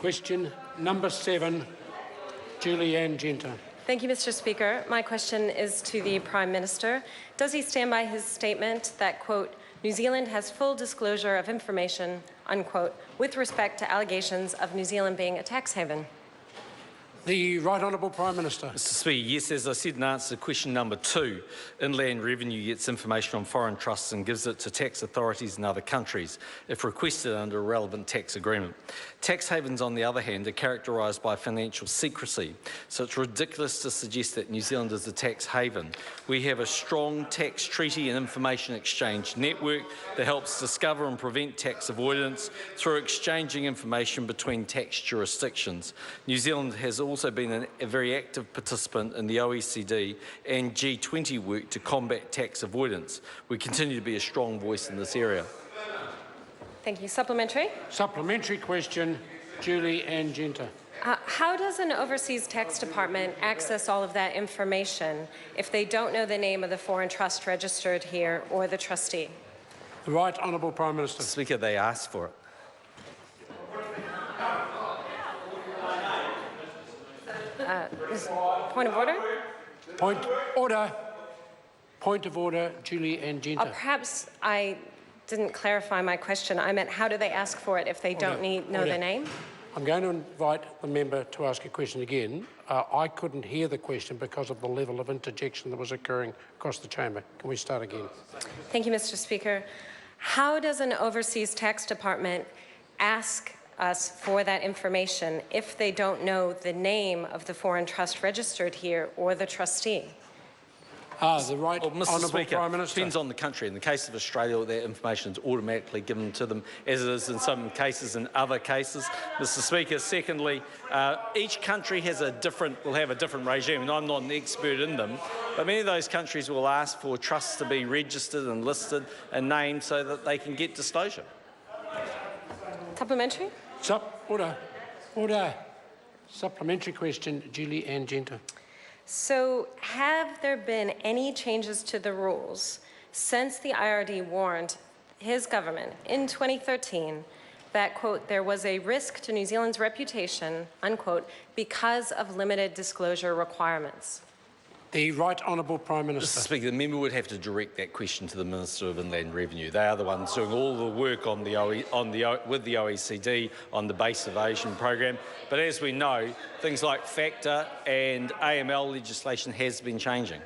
Question number 7, Julianne Genter. Thank you, Mr. Speaker. My question is to the Prime Minister. Does he stand by his statement that, quote, New Zealand has full disclosure of information, unquote, with respect to allegations of New Zealand being a tax haven? The Right Honourable Prime Minister. Mr. Speaker, yes, as I said in answer to question number 2, Inland Revenue gets information on foreign trusts and gives it to tax authorities in other countries if requested under a relevant tax agreement. Tax havens, on the other hand, are characterised by financial secrecy, so it's ridiculous to suggest that New Zealand is a tax haven. We have a strong tax treaty and information exchange network that helps discover and prevent tax avoidance through exchanging information between tax jurisdictions. New Zealand has also been a very active participant in the OECD and G20 work to combat tax avoidance. We continue to be a strong voice in this area. Thank you. Supplementary. Supplementary question, Julianne Genter. How does an overseas tax department access all of that information if they don't know the name of the foreign trust registered here or the trustee? The Right Honourable Prime Minister. Speaker, they asked for it. Point of order? Point of order, Julianne Genter. Perhaps I didn't clarify my question. I meant, how do they ask for it if they don't know the name? I'm going to invite the member to ask a question again. I couldn't hear the question because of the level of interjection that was occurring across the chamber. Can we start again? Thank you, Mr. Speaker. How does an overseas tax department ask us for that information if they don't know the name of the foreign trust registered here or the trustee? The Right Honourable Prime Minister. Depends on the country. In the case of Australia, that information is automatically given to them, as it is in some cases in other cases. Mr. Speaker, secondly, each country will have a different regime, and I'm not an expert in them, but many of those countries will ask for trusts to be registered and listed and named so that they can get disclosure. Supplementary. Order. Supplementary question, Julianne Genter. So, have there been any changes to the rules since the IRD warned his government in 2013 that, quote, there was a risk to New Zealand's reputation, unquote, because of limited disclosure requirements? The Right Honourable Prime Minister. Mr. Speaker, the member would have to direct that question to the Minister of Inland Revenue. They are the ones doing all the work with the OECD on the base evasion program. But as we know, things like FACTA and AML legislation has been changing.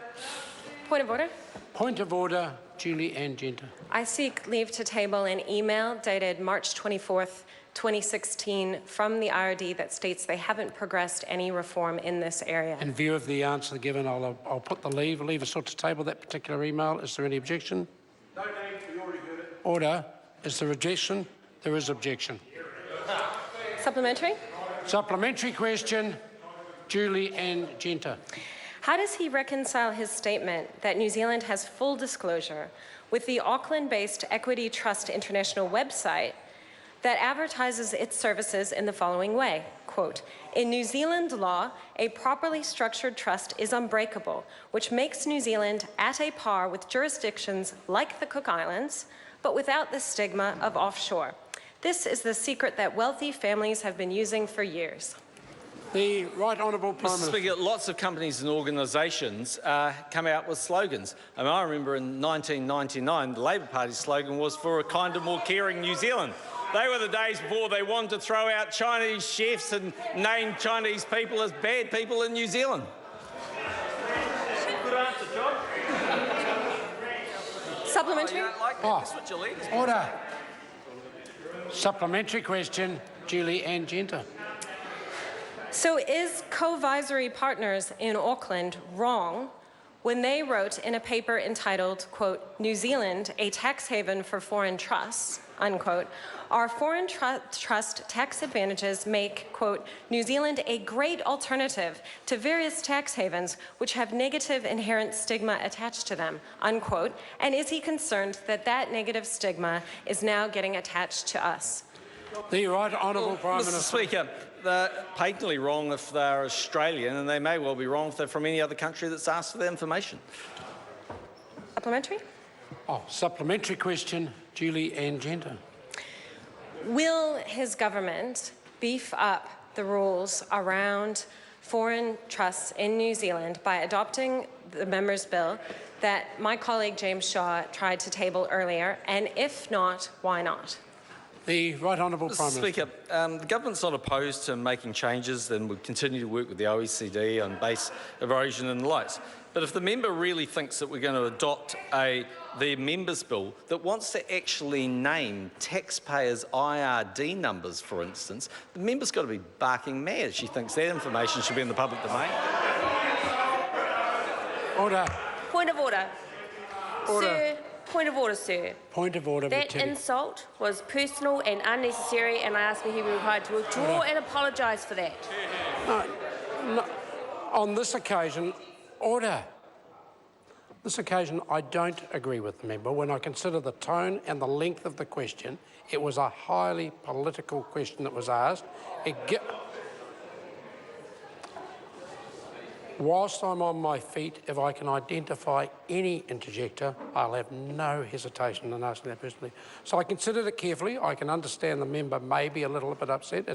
Point of order. Point of order, Julianne Genter. I seek leave to table an email dated March 24th, 2016 from the IRD that states they haven't progressed any reform in this area. In view of the answer given, I'll put the leave is sought to table that particular email. Is there any objection? No need, we already heard it. Order. Is there objection? There is objection. Supplementary. Supplementary question, Julianne Genter. How does he reconcile his statement that New Zealand has full disclosure with the Auckland-based Equity Trust International website that advertises its services in the following way, quote, in New Zealand law, a properly structured trust is unbreakable, which makes New Zealand at a par with jurisdictions like the Cook Islands, but without the stigma of offshore. This is the secret that wealthy families have been using for years. The Right Honourable Prime Minister. Mr. Speaker, lots of companies and organisations come out with slogans. I remember in 1999, the Labor Party's slogan was for a kinder, more caring New Zealand. They were the days before they wanted to throw out Chinese chefs and name Chinese people as bad people in New Zealand. Good answer, John. Supplementary. Order. Supplementary question, Julianne Genter. So is Co-Visory Partners in Auckland wrong when they wrote in a paper entitled, quote, New Zealand, a tax haven for foreign trusts, unquote, our foreign trust tax advantages make, quote, New Zealand a great alternative to various tax havens which have negative inherent stigma attached to them, unquote, and is he concerned that that negative stigma is now getting attached to us? The Right Honourable Prime Minister. Mr. Speaker, they're patently wrong if they're Australian, and they may well be wrong if they're from any other country that's asked for that information. Supplementary? Supplementary question, Julianne Genter. Will his government beef up the rules around foreign trusts in New Zealand by adopting the member's bill that my colleague James Shaw tried to table earlier? And if not, why not? The Right Honourable Prime Minister. Speaker, the government's not opposed to making changes and would continue to work with the OECD on base erosion and the likes. But if the member really thinks that we're going to adopt the member's bill that wants to actually name taxpayers' IRD numbers, for instance, the member's got to be barking mad. She thinks that information should be in the public domain. Order. Point of order. Order. Sir, point of order, sir. Point of order. That Vitili. insult was personal and unnecessary, and I ask for him required to withdraw and apologise for that. No, on this occasion, order. This occasion, I don't agree with the member. When I consider the tone and the length of the question, it was a highly political question that was asked. Whilst I'm on my feet, if I can identify any interjector, I'll have no hesitation in asking that personally. So I considered it carefully. I can understand the member may be a little bit upset.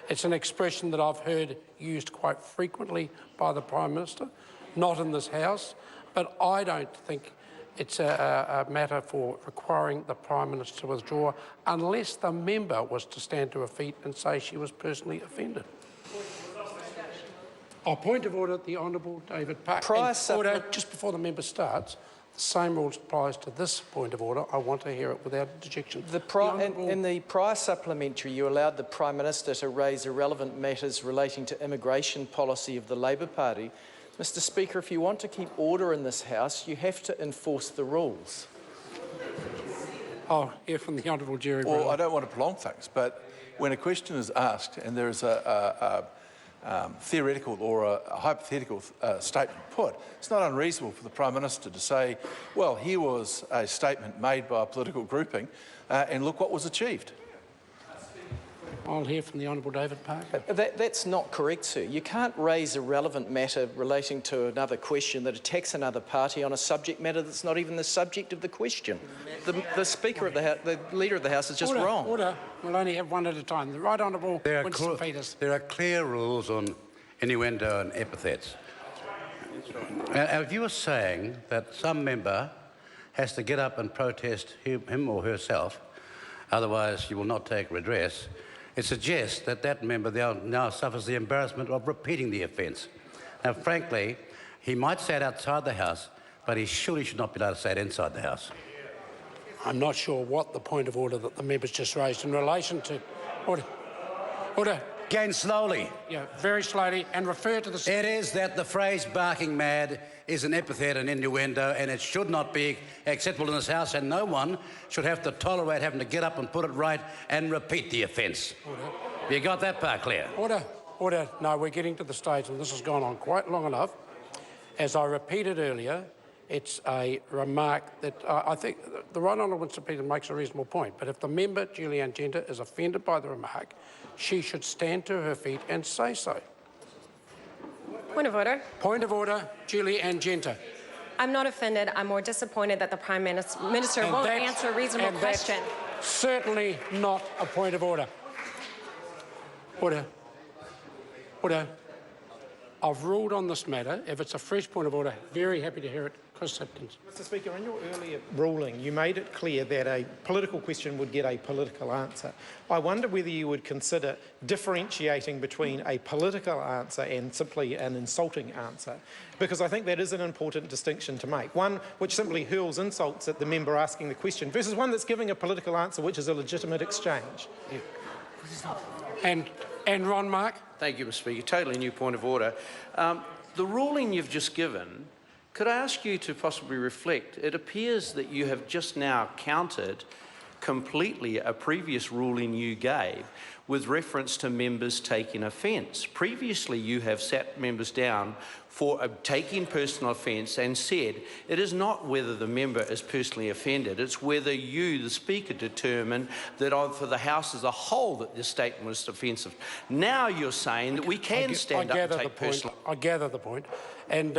It's an expression that I've heard used quite frequently by the Prime Minister, not in this House, but I don't think it's a matter for requiring the Prime Minister to withdraw unless the member was to stand to her feet and say she was personally offended. Point of order, the Honourable David Park. Order, just before the member starts, the same rules applies to this point of order. I want to hear it without interjection. In the prior supplementary, you allowed the Prime Minister to raise irrelevant matters relating to immigration policy of the Labour Party. Mr Speaker, if you want to keep order in this House, you have to enforce the rules. I'll hear from the Honourable Jerry Well, Brown. I don't want to prolong things, but when a question is asked and there is a theoretical or a hypothetical statement put, it's not unreasonable for the Prime Minister to say, well, here was a statement made by a political grouping and look what was achieved. I'll hear from the Honourable David Park. That's not correct, sir. You can't raise a relevant matter relating to another question that attacks another party on a subject matter that's not even the subject of the question. The Speaker of the House, the Leader of the House is just wrong. Order. We'll only have one at a time. The Right Honourable Winston Peters. There are clear rules on innuendo and epithets. If you were saying that some member has to get up and protest him or herself, otherwise you will not take redress, it suggests that that member now suffers the embarrassment of repeating the offence. Now, frankly, he might say it outside the House, but he surely should not be allowed to say it inside the House. I'm not sure what the point of order that the member's just raised in relation to... Order. Order. Again, slowly. Yeah, very slowly, and refer to the... It is that the phrase barking mad is an epithet and innuendo, and it should not be acceptable in this House, and no one should have to tolerate having to get up and put it right and repeat the offence. Order. You got that part clear? Order. Order. No, we're getting to the stage, and this has gone on quite long enough. As I repeated earlier, it's a remark that I think the Right Honourable Winston Peters makes a reasonable point, but if the member, Julianne Genter, is offended by the remark, she should stand to her feet and say so. Point of order. Point of order, Julianne Genter. I'm not offended. I'm more disappointed that the Prime Minister won't answer a reasonable question. That's certainly not a point of order. Order. Order. I've ruled on this matter. If it's a fresh point of order, very happy to hear it. Chris Hipkins. Mr Speaker, in your earlier ruling, you made it clear that a political question would get a political answer. I wonder whether you would consider differentiating between a political answer and simply an insulting answer, because I think that is an important distinction to make. One which simply hurls insults at the member asking the question versus one that's giving a political answer which is a legitimate exchange. Yeah. And Ron Mark. Thank you, Mr Speaker. Totally new point of order. The ruling you've just given, could I ask you to possibly reflect? It appears that you have just now countered completely a previous ruling you gave with reference to members taking offence. Previously, you have sat members down for taking personal offence and said it is not whether the member is personally offended, it's whether you, the Speaker, determine that for the House as a whole that this statement was offensive. Now you're saying that we can stand up and take personal... I gather the point. And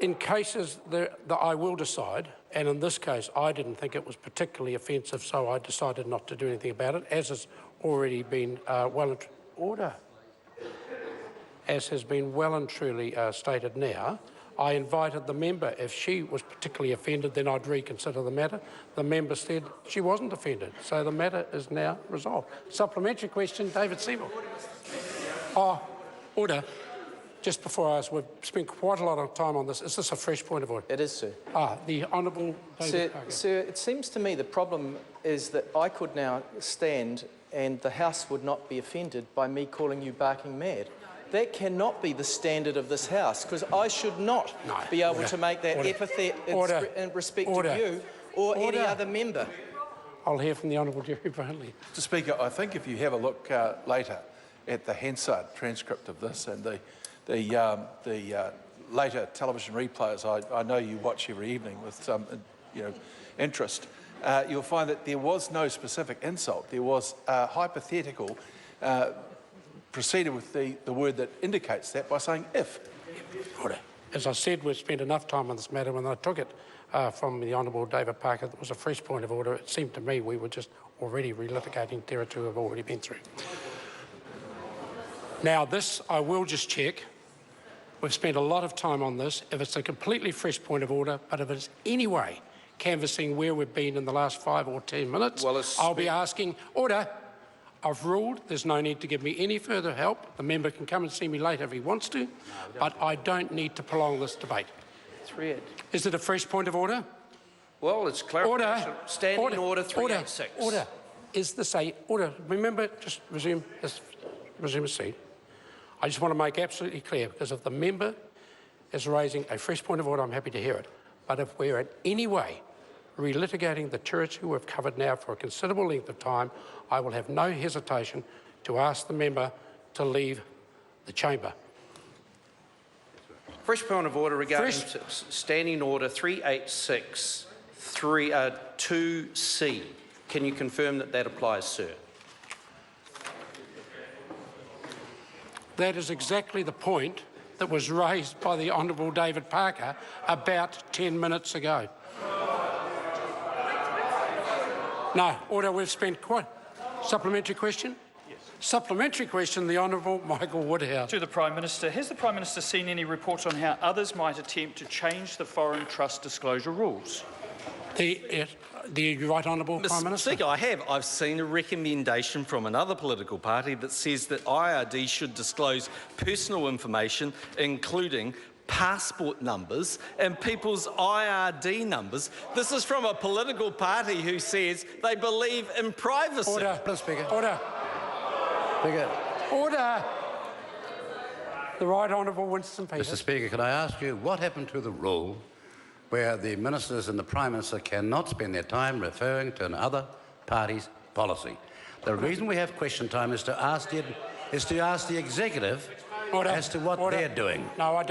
in cases that I will decide, and in this case I didn't think it was particularly offensive, so I decided not to do anything about it, as is already been order. As has been well and truly stated now, I invited the member. If she was particularly offended, then I'd reconsider the matter. The member said she wasn't offended, so the matter is now resolved. Supplementary question, David Seymour. Oh, order. Just before I ask, we've spent quite a lot of time on this. Is this a fresh point of order? It is, sir. The Honourable David Parker. Sir, it seems to me the problem is that I could now stand and the House would not be offended by me calling you barking mad. That cannot be the standard of this House, because I should not be able to make that epithet in respect of you or any other member. I'll hear from the Honourable Jerry Brownlee. Mr Speaker, I think if you have a look later at the Hansard transcript of this and the later television replays, I know you watch every evening with some interest, you'll find that there was no specific insult. There was hypothetical proceeded with the word that indicates that by saying if. Order. As I said, we've spent enough time on this matter. When I took it from the Honourable David Parker, it was a fresh point of order. It seemed to me we were just already relitigating territory we've already been through. Now this, I will just check. We've spent a lot of time on this. If it's a completely fresh point of order, but if it's anyway canvassing where we've been in the last 5 or 10 minutes, I'll be asking, order. I've ruled there's no need to give me any further help. The member can come and see me later if he wants to, but I don't need to prolong this debate. It's read. Is it a fresh point of order? Well, it's clarification. Standing order 386. Order. Is this a order? Remember, just resume a seat. I just want to make absolutely clear, because if the member is raising a fresh point of order, I'm happy to hear it. But if we're in any way relitigating the territory we've covered now for a considerable length of time, I will have no hesitation to ask the member to leave the chamber. Fresh point of order regarding Standing Order 386 2C. Can you confirm that that applies, sir? That is exactly the point that was raised by the Honourable David Parker about 10 minutes ago. No, order, we've spent quite... Supplementary question? Yes. Supplementary question, the Honourable Michael Woodhouse. To the Prime Minister. Has the Prime Minister seen any reports on how others might attempt to change the foreign trust disclosure rules? The Right Honourable Prime Minister. Mr Speaker, I have. I've seen a recommendation from another political party that says that IRD should disclose personal information, including passport numbers and people's IRD numbers. This is from a political party who says they believe in privacy. Order, Mr Speaker. Order. Speaker. Order. The Right Honourable Winston Peters. Mr Speaker, can I ask you, what happened to the rule where the ministers and the Prime Minister cannot spend their time referring to another party's policy? The reason we have question time is to ask the executive as to what they're doing. No, I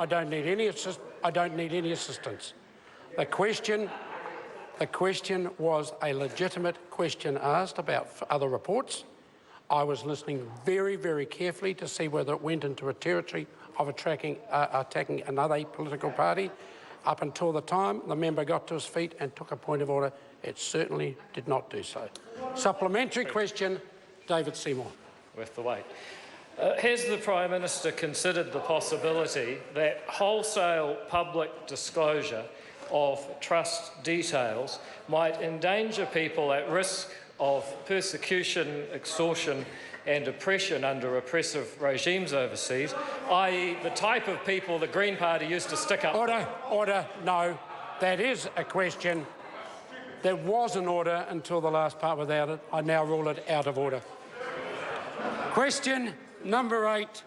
don't need any assistance. The question was a legitimate question asked about other reports. I was listening very, very carefully to see whether it went into a territory of attacking another political party. Up until the time the member got to his feet and took a point of order, it certainly did not do so. Supplementary question, David Seymour. Worth the wait. Has the Prime Minister considered the possibility that wholesale public disclosure of trust details might endanger people at risk of persecution, extortion and oppression under oppressive regimes overseas, i.e. the type of people the Green Party used to stick up? Order, no. That is a question. There was an order until the last part without it. I now rule it out of order. Question number 8.